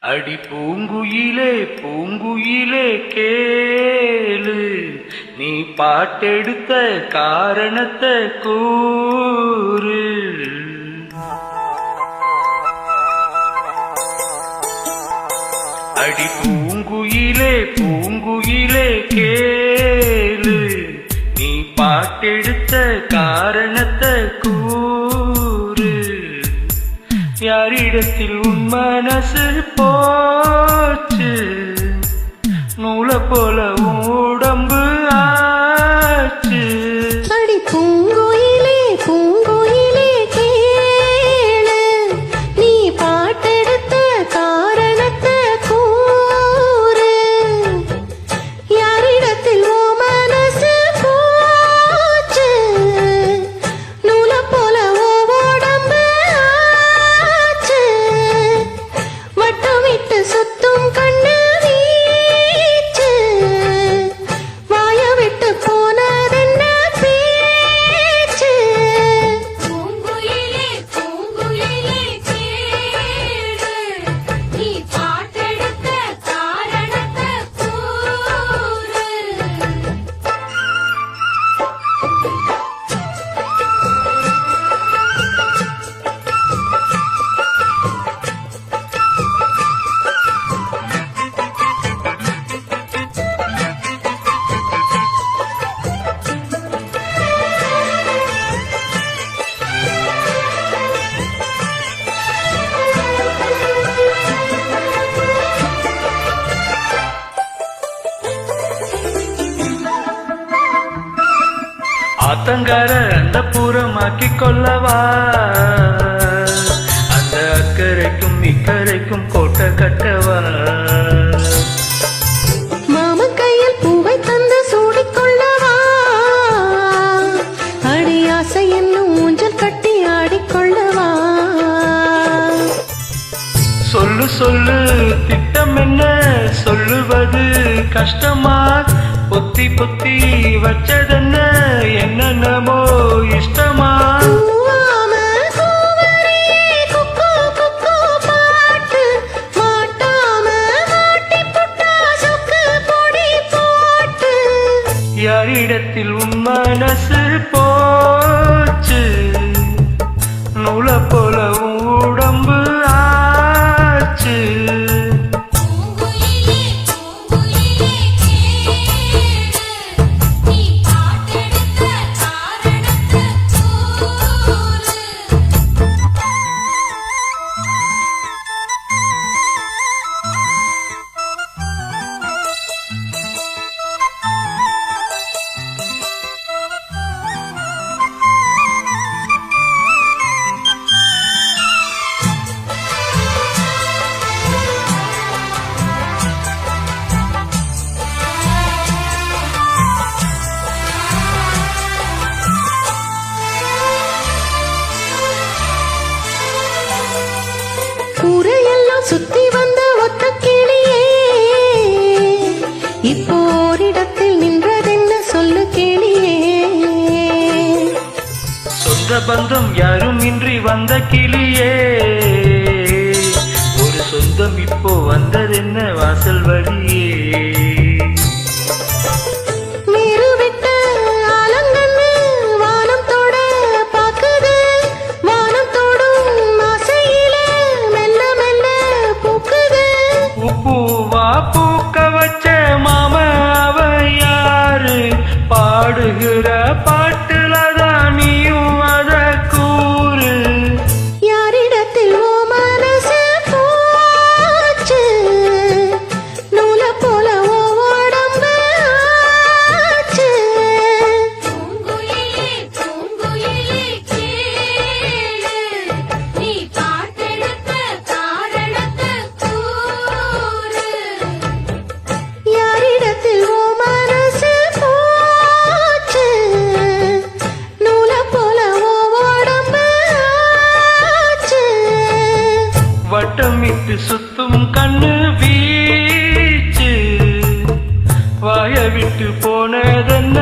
அடி பூங்குயிலே பூங்குயிலே கேளு, நீ பாட்டெடுத்த காரணத்தை கூறு. அடி பூங்குயிலே பூங்குயிலே கேளு, நீ பாட்டெடுத்த காரணத்தை கூறு. யாரிடத்தில் உன் மனசு போச்சு, நூலை போல உடம்பு ஆச்சு. அடி பூங்குயிலே பூங்குயிலே கேளு, நீ பாட்டெடுத்த காரணத்தை கூறு. யாரிடத்தில் உன் மனசு போச்சு, நூலை போல உடம்பு ஆச்சு. வட்டமிட்டு சுத்தும் கண்ணு வீச்சு, வாய விட்டு போனதென்ன பேச்சு. பூங்குயிலே பூங்குயிலே கேளு, நீ பாட்டெடுத்த காரணத்தை கூறு. ஆத்தங்கார அந்த புறமாக்கி கொள்ளவா, அந்த அக்கறைக்கும் இக்கரைக்கும் கோட்டை கட்டவா. மாமன் கையில் பூவை தந்து சூடிக்கொள்ளவா, அடி ஆசை என்னும் ஊஞ்சல் கட்டி ஆடிக்கொள்ளவா. சொல்லு சொல்லு திட்டம் என்ன, சொல்லுவது கஷ்டமா. பொத்தி பொத்தி வச்சதென்ன, என்னென்னமோ இஷ்டமா. பூவாம பூவரே குக்கு குக்கு பாட்டு, மாட்டாம மாட்டி புட்டா சொக்கு பொடி போட்டு. யாரிடத்தில் உன் மனசு போச்சு, நூலை போல உடம்பு ஆச்சு. பூங்குயிலே பூங்குயிலே கேளு, நீ பாட்டெடுத்த காரணத்தை கூறு. ஊரையெல்லாம் சுத்தி வந்த ஒத்த கிளியே, இப்போ ஓரிடத்தில் நின்றதென்ன சொல்லு கேளியே. சொந்த பந்தம் யாரும் இன்றி வந்த கிளியே, ஒரு சொந்தம் இப்போ வந்ததென்ன வாசல் வழியே. மேரு விட்ட ஆலங்கண்ணு வானம் தொட பாக்குது, வானம் தொடும் ஆசையிலே மெல்ல மெல்ல பூக்குது. உப்பூவா பூக்க வச்ச மாம அவ யாரு, பாடுகிற பாட்டுலதான் நீயும் அத கூறு. யாரிடத்தில் ஓ மனசு போச்சு, நூலை போல ஓ உடம்பு ஆச்சு. பூங்குயிலே பூங்குயிலே கேளு, நீ பாட்டெடுத்த காரணத்தை கூறு. யாரிடத்தில் ஓ மனசு போச்சு, நூலை போல ஓ உடம்பு ஆச்சு. வட்டமிட்டு சுத்தும் கண்ணு வீச்சு, வாய விட்டு போனதென்ன